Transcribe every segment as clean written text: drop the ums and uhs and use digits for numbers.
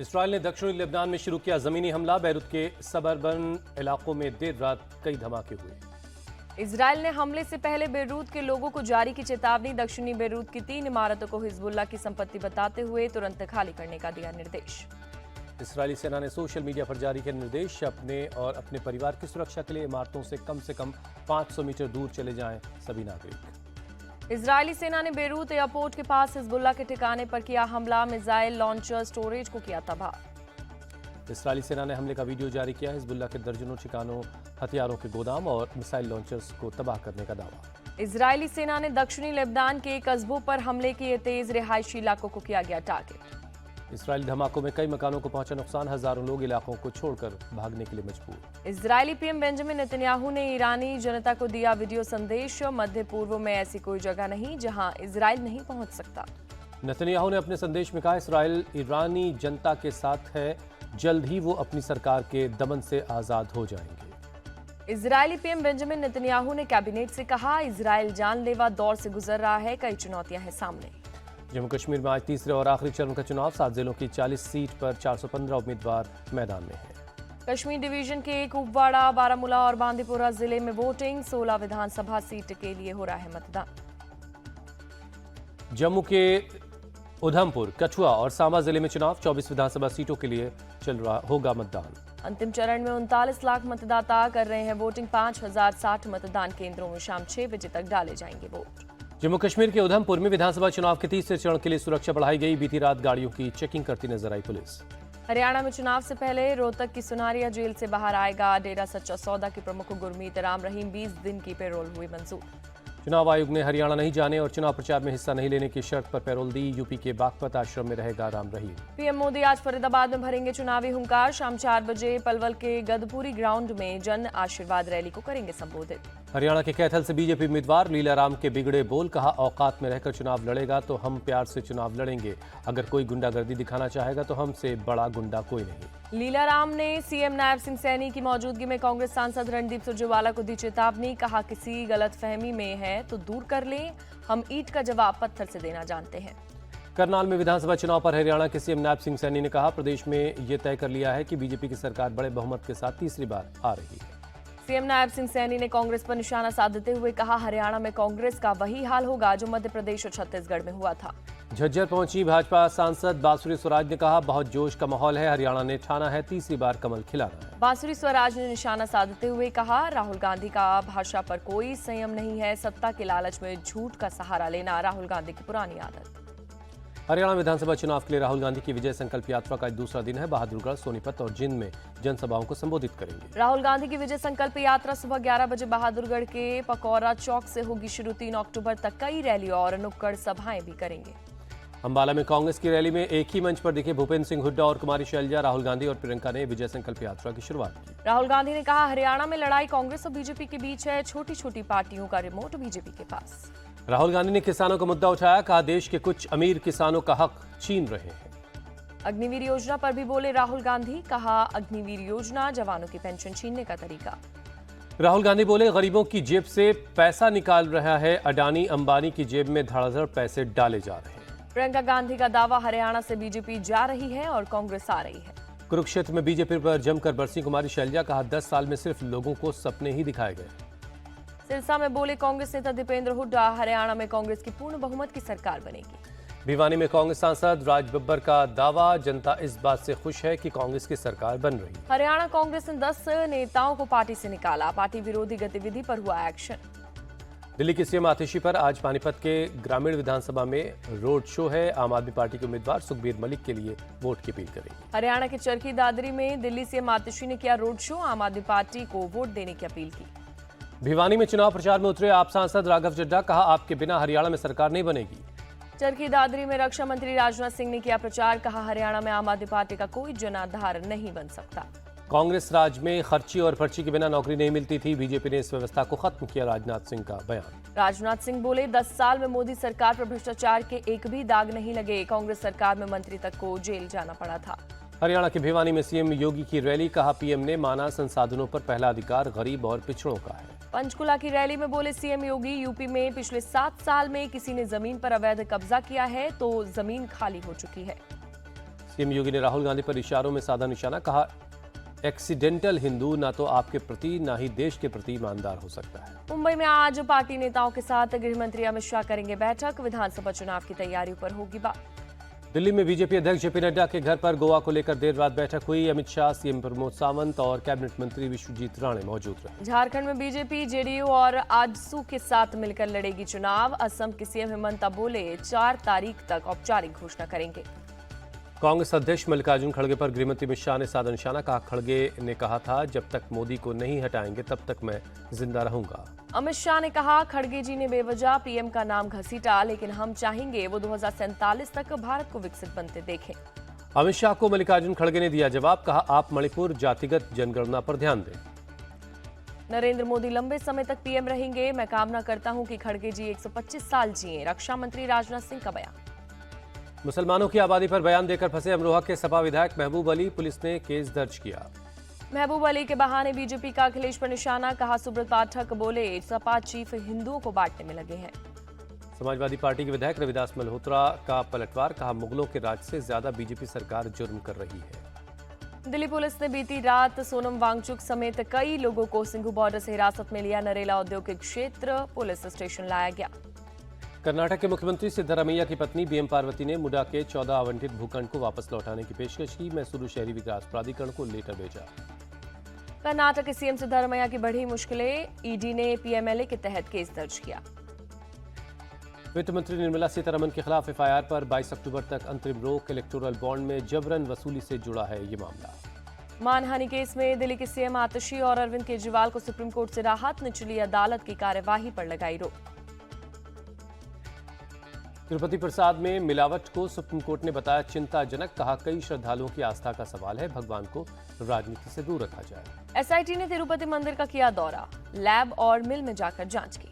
Israel ने दक्षिणी Lebanon में शुरू किया जमीनी हमला। बैरूत के सबअर्बन इलाकों में देर रात कई धमाके हुए। इजराइल ने हमले से पहले बेरूत के लोगों को जारी की चेतावनी। दक्षिणी बेरूत की 3 इमारतों को हिजबुल्लाह की संपत्ति बताते हुए तुरंत खाली करने का दिया निर्देश। इसराइली सेना ने सोशल मीडिया पर जारी किया निर्देश। अपने और अपने परिवार की सुरक्षा के लिए इमारतों से कम 500 मीटर दूर चले जाएं सभी नागरिक। इजरायली सेना ने बेरूत एयरपोर्ट के पास हिजबुल्लाह के ठिकाने पर किया हमला। मिसाइल लॉन्चर स्टोरेज को किया तबाह। इसराइली सेना ने हमले का वीडियो जारी किया। हिजबुल्लाह के दर्जनों ठिकानों, हथियारों के गोदाम और मिसाइल लॉन्चर्स को तबाह करने का दावा। इजरायली सेना ने दक्षिणी लेबनान के कस्बों पर हमले किए तेज। रिहायशी इलाकों को किया गया टारगेट। इसराइली धमाकों में कई मकानों को पहुंचा नुकसान। हजारों लोग इलाकों को छोड़कर भागने के लिए मजबूर। इजरायली पीएम बेंजामिन नेतन्याहू ने ईरानी जनता को दिया वीडियो संदेश। मध्य पूर्व में ऐसी कोई जगह नहीं जहां इजराइल नहीं पहुंच सकता। नेतन्याहू ने अपने संदेश में कहा, इसराइल ईरानी जनता के साथ है। जल्द ही वो अपनी सरकार के दमन से आजाद हो जाएंगे। इजरायली पीएम बेंजामिन नेतन्याहू ने कैबिनेट से कहा, इजराइल जानलेवा दौर से गुजर रहा है। कई चुनौतियां हैं सामने। जम्मू कश्मीर में आज तीसरे और आखिरी चरण का चुनाव। 7 जिलों की 40 सीट पर 415 उम्मीदवार मैदान में हैं। कश्मीर डिवीजन के कुपवाड़ा, बारामूला और बांदीपुरा जिले में वोटिंग। 16 विधानसभा सीट के लिए हो रहा है मतदान। जम्मू के उधमपुर, कठुआ और सांबा जिले में चुनाव। 24 विधानसभा सीटों के लिए होगा मतदान। अंतिम चरण में 39 लाख मतदाता कर रहे हैं वोटिंग। 5060 मतदान केंद्रों में शाम 6 बजे तक डाले जाएंगे वोट। जम्मू कश्मीर के उधमपुर में विधानसभा चुनाव के तीसरे चरण के लिए सुरक्षा बढ़ाई गई। बीती रात गाड़ियों की चेकिंग करती नजर आई पुलिस। हरियाणा में चुनाव से पहले रोहतक की सुनारिया जेल से बाहर आएगा डेरा सच्चा सौदा के प्रमुख गुरमीत राम रहीम। 20 दिन की पैरोल हुई मंजूर। चुनाव आयोग ने हरियाणा नहीं जाने और चुनाव प्रचार में हिस्सा नहीं लेने की शर्त पर पैरोल दी। यूपी के बागपत आश्रम में रहेगा राम रहीम। पीएम मोदी आज फरीदाबाद में भरेंगे चुनावी हुंकार। शाम 4 बजे पलवल के गदपुरी ग्राउंड में जन आशीर्वाद रैली को करेंगे संबोधित। हरियाणा के कैथल से बीजेपी उम्मीदवार लीलाराम के बिगड़े बोल। कहा, औकात में रहकर चुनाव लड़ेगा तो हम प्यार से चुनाव लड़ेंगे। अगर कोई गुंडागर्दी दिखाना चाहेगा तो हमसे बड़ा गुंडा कोई नहीं। लीलाराम ने सीएम नायब सिंह सैनी की मौजूदगी में कांग्रेस सांसद रणदीप सुरजेवाला को दी चेतावनी। कहा, किसी गलतफहमी में है तो दूर कर लें। हम ईंट का जवाब पत्थर से देना जानते हैं। करनाल में विधानसभा चुनाव पर हरियाणा के सीएम नायब सिंह सैनी ने कहा, प्रदेश में ये तय कर लिया है कि बीजेपी की सरकार बड़े बहुमत के साथ तीसरी बार आ रही है। सीएम नायब सिंह सैनी ने कांग्रेस पर निशाना साधते हुए कहा, हरियाणा में कांग्रेस का वही हाल होगा जो मध्य प्रदेश और छत्तीसगढ़ में हुआ था। झज्जर पहुंची भाजपा सांसद बांसुरी स्वराज ने कहा, बहुत जोश का माहौल है। हरियाणा ने ठाना है तीसरी बार कमल खिलाना है। बांसुरी स्वराज ने निशाना साधते हुए कहा, राहुल गांधी का भाषा पर कोई संयम नहीं है। सत्ता के लालच में झूठ का सहारा लेना राहुल गांधी की पुरानी आदत। हरियाणा विधानसभा चुनाव के लिए राहुल गांधी की विजय संकल्प यात्रा का आज दूसरा दिन है। बहादुरगढ़, सोनीपत और जिंद में जनसभाओं को संबोधित करेंगे। राहुल गांधी की विजय संकल्प यात्रा सुबह 11 बजे बहादुरगढ़ के पकौरा चौक से होगी शुरू। 3 अक्टूबर तक कई रैली और नुक्कड़ सभाएं भी करेंगे। अंबाला में कांग्रेस की रैली में एक ही मंच पर दिखे भूपेंद्र सिंह हुड्डा और कुमारी शैलजा। राहुल गांधी और प्रियंका ने विजय संकल्प यात्रा की शुरुआत की। राहुल गांधी ने कहा, हरियाणा में लड़ाई कांग्रेस और बीजेपी के बीच है। छोटी छोटी पार्टियों का रिमोट बीजेपी के पास। राहुल गांधी ने किसानों का मुद्दा उठाया। कहा, देश के कुछ अमीर किसानों का हक छीन रहे हैं। अग्निवीर योजना पर भी बोले राहुल गांधी। कहा, अग्निवीर योजना जवानों की पेंशन छीनने का तरीका। राहुल गांधी बोले, गरीबों की जेब से पैसा निकाल रहा है अडानी। अंबानी की जेब में धड़ाधड़ पैसे डाले जा रहे हैं। प्रियंका गांधी का दावा, हरियाणा से बीजेपी जा रही है और कांग्रेस आ रही है। कुरुक्षेत्र में बीजेपी पर जमकर बरसी कुमारी शैलजा। कहा, 10 साल में सिर्फ लोगों को सपने ही दिखाए गए। सिरसा में बोले कांग्रेस नेता दीपेंद्र हुड्डा, हरियाणा में कांग्रेस की पूर्ण बहुमत की सरकार बनेगी। भिवानी में कांग्रेस सांसद राज बब्बर का दावा, जनता इस बात से खुश है कि कांग्रेस की सरकार बन रही है। हरियाणा कांग्रेस ने 10 नेताओं को पार्टी से निकाला। पार्टी विरोधी गतिविधि पर हुआ एक्शन। दिल्ली की सीएम आतिशी पर आज पानीपत के ग्रामीण विधानसभा में रोड शो है। आम आदमी पार्टी के उम्मीदवार सुखबीर मलिक के लिए वोट की अपील करेंगे। हरियाणा के चरखी दादरी में दिल्ली सीएम आतिशी ने किया रोड शो। आम आदमी पार्टी को वोट देने की अपील की। भिवानी में चुनाव प्रचार में उतरे आप सांसद राघव चड्ढा। कहा, आपके बिना हरियाणा में सरकार नहीं बनेगी। चरखी दादरी में रक्षा मंत्री राजनाथ सिंह ने किया प्रचार। कहा, हरियाणा में आम आदमी पार्टी का कोई जनाधार नहीं बन सकता। कांग्रेस राज में खर्ची और पर्ची के बिना नौकरी नहीं मिलती थी। बीजेपी ने इस व्यवस्था को खत्म किया। राजनाथ सिंह का बयान। राजनाथ सिंह बोले, 10 साल में मोदी सरकार पर भ्रष्टाचार के एक भी दाग नहीं लगे। कांग्रेस सरकार में मंत्री तक को जेल जाना पड़ा था। हरियाणा के भिवानी में सीएम योगी की रैली। कहा, पीएम ने माना संसाधनों पर पहला अधिकार गरीब और पिछड़ों का है। पंचकुला की रैली में बोले सीएम योगी, यूपी में पिछले 7 साल में किसी ने जमीन पर अवैध कब्जा किया है तो जमीन खाली हो चुकी है। सीएम योगी ने राहुल गांधी पर इशारों में साधा निशाना, कहा एक्सीडेंटल हिंदू ना तो आपके प्रति ना ही देश के प्रति ईमानदार हो सकता है। मुंबई में आज पार्टी नेताओं के साथ गृह मंत्री अमित शाह करेंगे बैठक। विधानसभा चुनाव की तैयारियों पर होगी बात। दिल्ली में बीजेपी अध्यक्ष जेपी नड्डा के घर पर गोवा को लेकर देर रात बैठक हुई। अमित शाह, सीएम प्रमोद सावंत और कैबिनेट मंत्री विश्वजीत राणे मौजूद रहे। झारखंड में बीजेपी, जेडीयू और आजसू के साथ मिलकर लड़ेगी चुनाव। असम के सीएम हेमंत बोले 4 तारीख तक औपचारिक घोषणा करेंगे। कांग्रेस अध्यक्ष मल्लिकार्जुन खड़गे पर गृहमंत्री अमित शाह ने साधा निशाना, कहा खड़गे ने कहा था जब तक मोदी को नहीं हटाएंगे तब तक मैं जिंदा रहूंगा। अमित शाह ने कहा खड़गे जी ने बेवजह पीएम का नाम घसीटा, लेकिन हम चाहेंगे वो 2047 तक भारत को विकसित बनते देखें। अमित शाह को मल्लिकार्जुन खड़गे ने दिया जवाब, कहा आप मणिपुर जातिगत जनगणना पर ध्यान दें। नरेंद्र मोदी लंबे समय तक पीएम रहेंगे। मैं कामना करता हूं कि खड़गे जी 125 साल जिए। रक्षा मंत्री राजनाथ सिंह का बयान। मुसलमानों की आबादी पर बयान देकर फंसे अमरोहा के सपा विधायक महबूब अली, पुलिस ने केस दर्ज किया। महबूब अली के बहाने बीजेपी का अखिलेश पर निशाना, कहा सुब्रत पाठक बोले सपा चीफ हिंदुओं को बांटने में लगे हैं। समाजवादी पार्टी के विधायक रविदास मल्होत्रा का पलटवार, कहा मुगलों के राज से ज्यादा बीजेपी सरकार जुर्म कर रही है। दिल्ली पुलिस ने बीती रात सोनम वांगचुक समेत कई लोगों को सिंघू बॉर्डर से हिरासत में लिया। नरेला औद्योगिक क्षेत्र पुलिस स्टेशन लाया गया। कर्नाटक के मुख्यमंत्री सिद्धरामैया की पत्नी बीएम पार्वती ने मुडा के 14 आवंटित भूखंड को वापस लौटाने की पेशकश की। मैसूरू शहरी विकास प्राधिकरण को लेटर भेजा। कर्नाटक के सीएम सिद्धरामैया की बढ़ी मुश्किलें, ईडी ने पीएमएलए के तहत केस दर्ज किया। वित्त मंत्री निर्मला सीतारमण के खिलाफ एफआईआर पर 22 अक्टूबर तक अंतरिम रोक। इलेक्टोरल बॉन्ड में जबरन वसूली से जुड़ा है ये मामला। मानहानि केस में दिल्ली के सीएम आतिशी और अरविंद केजरीवाल को सुप्रीम कोर्ट से राहत। निचली अदालत की कार्यवाही पर लगाई रोक। तिरुपति प्रसाद में मिलावट को सुप्रीम कोर्ट ने बताया चिंताजनक, कहा कई श्रद्धालुओं की आस्था का सवाल है, भगवान को राजनीति से दूर रखा जाए। एसआईटी ने तिरुपति मंदिर का किया दौरा, लैब और मिल में जाकर जांच की।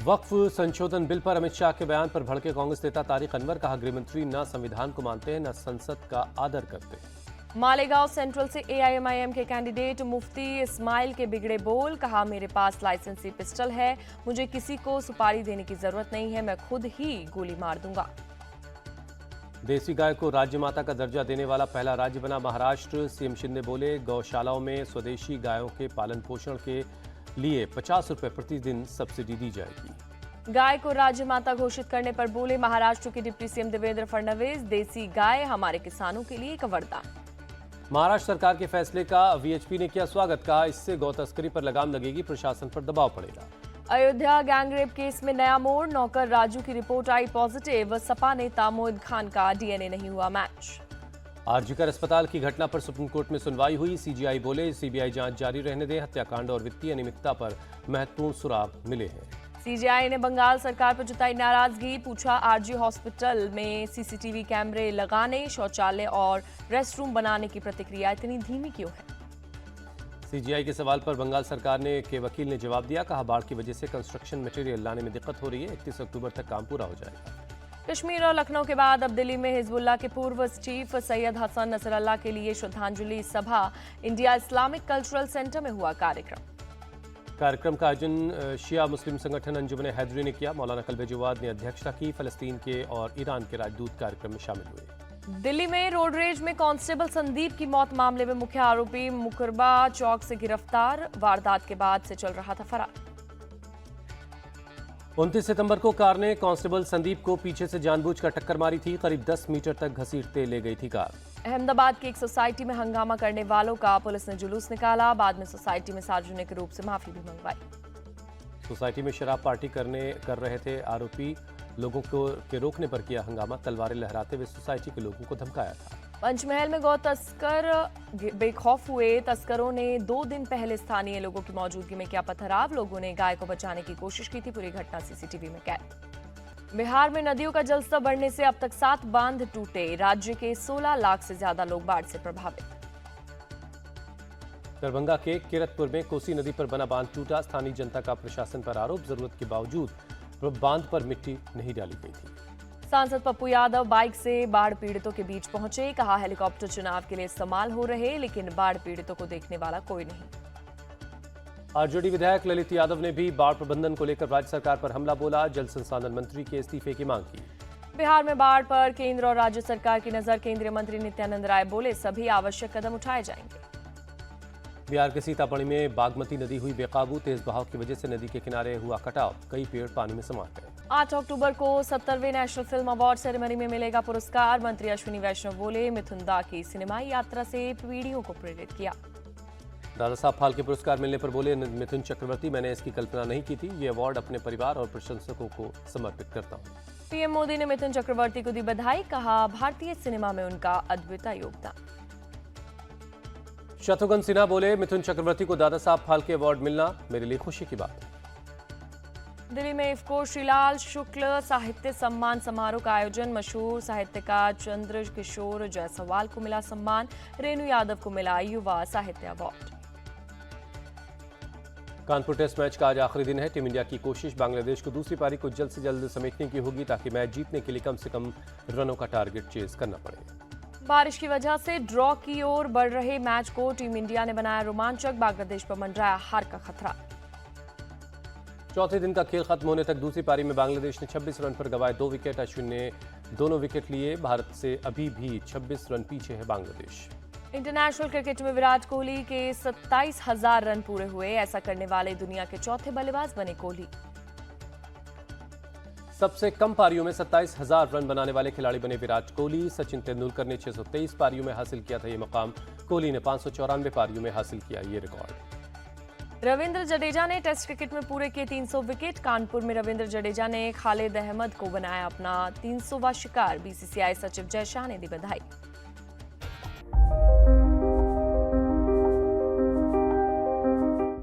वक्फ संशोधन बिल पर अमित शाह के बयान पर भड़के कांग्रेस नेता तारिक अनवर, कहा गृहमंत्री न संविधान को मानते हैं न संसद का आदर करते हैं। मालेगांव सेंट्रल से एआईएमआईएम के कैंडिडेट मुफ्ती इस्माइल के बिगड़े बोल, कहा मेरे पास लाइसेंसी पिस्टल है, मुझे किसी को सुपारी देने की जरूरत नहीं है, मैं खुद ही गोली मार दूंगा। देसी गाय को राज्य माता का दर्जा देने वाला पहला राज्य बना महाराष्ट्र। सीएम शिंदे बोले गौशालाओं में स्वदेशी गायों के पालन पोषण के लिए 50 रुपए प्रतिदिन सब्सिडी दी जाएगी। गाय को राज्य माता घोषित करने पर बोले महाराष्ट्र के डिप्टी सीएम देवेंद्र फडणवीस, देसी गाय हमारे किसानों के लिए एक वरदान। महाराष्ट्र सरकार के फैसले का वीएचपी ने किया स्वागत, कहा इससे गौ तस्करी पर लगाम लगेगी, प्रशासन पर दबाव पड़ेगा। अयोध्या गैंगरेप केस में नया मोड़, नौकर राजू की रिपोर्ट आई पॉजिटिव। सपा नेता मोहित खान का डीएनए नहीं हुआ मैच। आरजीकर अस्पताल की घटना पर सुप्रीम कोर्ट में सुनवाई हुई। सीजीआई बोले सीबीआई जांच जारी रहने दें, हत्याकांड और वित्तीय अनियमितता पर महत्वपूर्ण सुराग मिले हैं। सीजीआई ने बंगाल सरकार पर जताई नाराजगी, पूछा आरजी हॉस्पिटल में सीसीटीवी कैमरे लगाने, शौचालय और रेस्टरूम बनाने की प्रतिक्रिया इतनी धीमी क्यों है। सीजीआई के सवाल पर बंगाल सरकार के वकील ने जवाब दिया, कहा बाढ़ की वजह से कंस्ट्रक्शन मटेरियल लाने में दिक्कत हो रही है, 31 अक्टूबर तक काम पूरा हो जाएगा। कश्मीर और लखनऊ के बाद अब दिल्ली में हिजबुल्लाह के पूर्व चीफ सैयद हसन नसरल्लाह के लिए श्रद्धांजलि सभा इंडिया इस्लामिक कल्चरल सेंटर में हुआ कार्यक्रम का आयोजन शिया मुस्लिम संगठन अंजुमन हैदरी ने किया। मौलाना कल्बे जवाद ने अध्यक्षता की। फलस्तीन के और ईरान के राजदूत कार्यक्रम में शामिल हुए। दिल्ली में रोड रेज में कांस्टेबल संदीप की मौत मामले में मुख्य आरोपी मुकरबा चौक से गिरफ्तार। वारदात के बाद से चल रहा था फरार। 29 सितंबर को कार ने कांस्टेबल संदीप को पीछे से जानबूझकर टक्कर मारी थी। करीब 10 मीटर तक घसीटते ले गई थी कार। अहमदाबाद की एक सोसाइटी में हंगामा करने वालों का पुलिस ने जुलूस निकाला। बाद में सोसाइटी में सार्वजनिक रूप से माफी भी मंगवाई। सोसाइटी में शराब पार्टी कर रहे थे आरोपी, लोगों को के रोकने पर किया हंगामा। तलवारें लहराते हुए सोसाइटी के लोगों को धमकाया था। पंचमहल में गौ तस्कर बेखौफ हुए। तस्करों ने 2 दिन पहले स्थानीय लोगों की मौजूदगी में किया पथराव। लोगों ने गाय को बचाने की कोशिश की थी। पूरी घटना सीसीटीवी में कैद। बिहार में नदियों का जलस्तर बढ़ने से अब तक 7 बांध टूटे। राज्य के 16 लाख से ज्यादा लोग बाढ़ से प्रभावित। दरभंगा के किरतपुर में कोसी नदी पर बना बांध टूटा। स्थानीय जनता का प्रशासन पर आरोप, जरूरत के बावजूद बांध पर मिट्टी नहीं डाली गई थी। सांसद पप्पू यादव बाइक से बाढ़ पीड़ितों के बीच पहुंचे। कहा हेलीकॉप्टर चुनाव के लिए इस्तेमाल हो रहे, लेकिन बाढ़ पीड़ितों को देखने वाला कोई नहीं। आरजेडी विधायक ललित यादव ने भी बाढ़ प्रबंधन को लेकर राज्य सरकार पर हमला बोला। जल संसाधन मंत्री के इस्तीफे की मांग की। बिहार में बाढ़ पर केंद्र और राज्य सरकार की नजर। केंद्रीय मंत्री नित्यानंद राय बोले, सभी आवश्यक कदम उठाए जाएंगे। बिहार के सीतामढ़ी में बागमती नदी हुई बेकाबू। तेज बहाव की वजह से नदी के किनारे हुआ कटाव। कई पेड़ पानी में समा गए। 8 अक्टूबर को 70वें नेशनल फिल्म अवार्ड सेरेमनी में मिलेगा पुरस्कार। मंत्री अश्विनी वैष्णव बोले, मिथुन दा की सिनेमाई यात्रा से पीढ़ियों को प्रेरित किया। दादा साहब फाल्के पुरस्कार मिलने पर बोले मिथुन चक्रवर्ती, मैंने इसकी कल्पना नहीं की थी। ये अवार्ड अपने परिवार और प्रशंसकों को समर्पित करता हूँ। पीएम मोदी ने मिथुन चक्रवर्ती को दी बधाई। कहा, भारतीय सिनेमा में उनका अद्वितीय योगदान। शत्रुघ्न सिन्हा बोले, मिथुन चक्रवर्ती को दादा साहब फाल्के अवार्ड मिलना मेरे लिए खुशी की बात है। दिल्ली में इफ्को श्रीलाल शुक्ल साहित्य सम्मान समारोह का आयोजन। मशहूर साहित्यकार चंद्र किशोर जायसवाल को मिला सम्मान। रेणु यादव को मिला युवा साहित्य अवार्ड। कानपुर टेस्ट मैच का आज आखिरी दिन है। टीम इंडिया की कोशिश बांग्लादेश को दूसरी पारी को जल्द से जल्द समेटने की होगी, ताकि मैच जीतने के लिए कम से कम रनों का टारगेट चेज करना पड़े। बारिश की वजह से ड्रॉ की ओर बढ़ रहे मैच को टीम इंडिया ने बनाया रोमांचक। बांग्लादेश पर मंडराया हार का खतरा। चौथे दिन का खेल खत्म होने तक दूसरी पारी में बांग्लादेश ने 26 रन पर गंवाए 2 विकेट। अश्विन ने दोनों विकेट लिए। भारत से अभी भी 26 रन पीछे है बांग्लादेश। इंटरनेशनल क्रिकेट में विराट कोहली के 27,000 रन पूरे हुए। ऐसा करने वाले दुनिया के चौथे बल्लेबाज बने कोहली। सबसे कम पारियों में 27,000 रन बनाने वाले खिलाड़ी बने विराट कोहली। सचिन तेंदुलकर ने 623 पारियों में हासिल किया था ये मुकाम। कोहली ने 594 पारियों में हासिल किया ये रिकॉर्ड। रविंद्र जडेजा ने टेस्ट क्रिकेट में पूरे किए 300 विकेट। कानपुर में रविंद्र जडेजा ने खालिद अहमद को बनाया अपना 300वां शिकार। बीसीसीआई सचिव जय शाह ने दी बधाई।